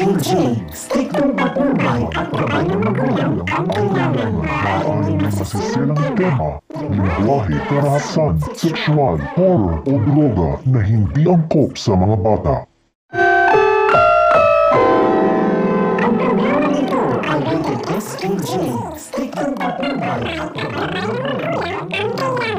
STG, striktong patnubay at gabay ng magulang ang kailangan. Maaaring masasiselang tema, lingwahe, karahasan, sexual, horror o droga na hindi angkop sa mga bata. Ang programang ito ay rated STG, striktong patnubay at gabay ng magulang ang kailangan.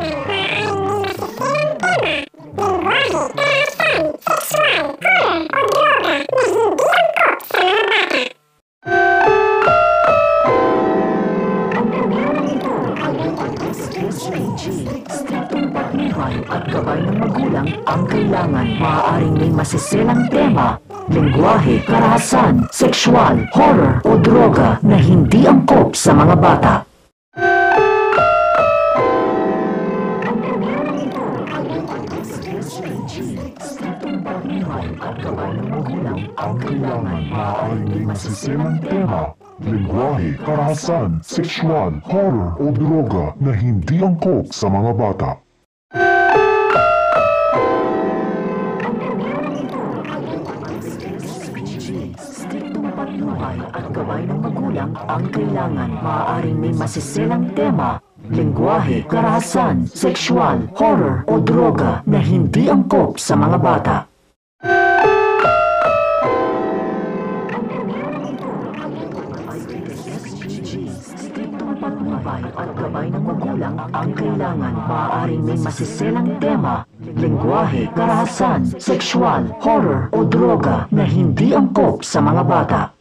Striktong patnubay at gabay ng magulang ang kailangan. Maaaring may masiselang tema, lingwahe, karahasan, sexual, horror o droga na hindi angkop sa mga bata. Ang programang ito ay rated striktong patnubay at gabay ng magulang ang kailangan. Maaaring may masisilang tema, lingwahe, karahasan, sexual, horror o droga na hindi angkop sa mga bata. Ang programang ito ay rated striktong patnubay at gabay ng magulang ang kailangan. Maaaring may masiselang tema, lingwahe, karahasan, sexual, horror o droga na hindi angkop sa mga bata. Striktong patnubay at gabay ng magulang ang kailangan. Maaaring may masiselang tema, lingwahe, karahasan, sexual, horror o droga na hindi angkop sa mga bata.